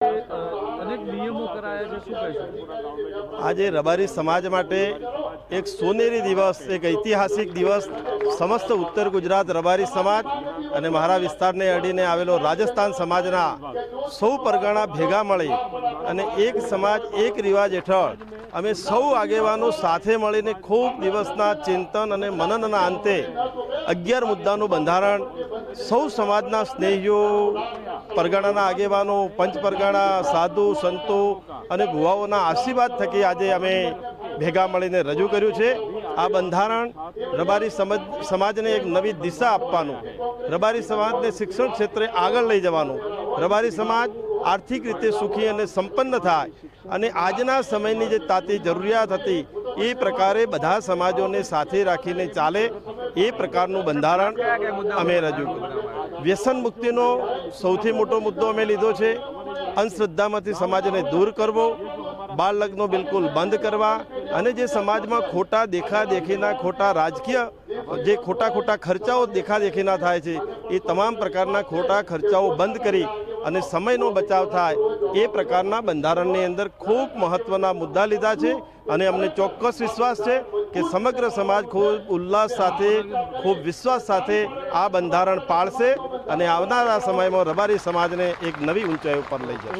અનેક નિયમો કરાયા છે, શું કહેશો? આજે રબારી સમાજ માટે એક સોનેરી દિવસ, એક ઐતિહાસિક દિવસ સમસ્ત ઉત્તર ગુજરાત રબારી સમાજ અને મારા વિસ્તારને અડીને આવેલો રાજસ્થાન સમાજના સૌ પરગણા ભેગા મળી અને એક સમાજ એક રિવાજ હેઠળ અમે સૌ આગેવાનો સાથે મળીને ખૂબ દિવસના ચિંતન અને મનનના અંતે 11 મુદ્દાનું બંધારણ સૌ સમાજના સ્નેહીઓ, પરગણાના આગેવાનો, પંચ પરગણા, સાધુ સંતો અને ભુવાઓના આશીર્વાદ થકી આજે અમે ભેગા મળીને રજૂ કર્યું છે। આ બંધારણ રબારી સમાજને એક નવી દિશા આપવાનું, રબારી સમાજને શિક્ષણ ક્ષેત્રે આગળ લઈ જવાનું, રબારી સમાજ આર્થિક રીતે સુખી અને સંપન્ન થાય અને આજના સમયની જે તાતી જરૂરિયાત હતી એ પ્રકારે બધા સમાજોને સાથે રાખીને ચાલે એ પ્રકારનું બંધારણ અમે રજૂ કર્યું। વ્યસન મુક્તિનો સૌથી મોટો મુદ્દો અમે લીધો છે। અંધશ્રદ્ધામાંથી સમાજને દૂર કરવો, બાળ લગ્નો બિલકુલ બંધ કરવા અને જે સમાજમાં ખોટા દેખાદેખીના, ખોટા રાજકીય જે ખોટા ખર્ચાઓ દેખાદેખીના થાય છે એ તમામ પ્રકારના ખોટા ખર્ચાઓ બંધ કરી અને સમયનો બચાવ થાય એ પ્રકારના બંધારણની અંદર ખૂબ મહત્ત્વના મુદ્દા લીધા છે અને અમને ચોક્કસ વિશ્વાસ છે કે સમગ્ર સમાજ ખૂબ ઉલ્લાસ સાથે, ખૂબ વિશ્વાસ સાથે આ બંધારણ પાળશે અને આવનારા સમયમાં રબારી સમાજને એક નવી ઊંચાઈ ઉપર લઈ જશે।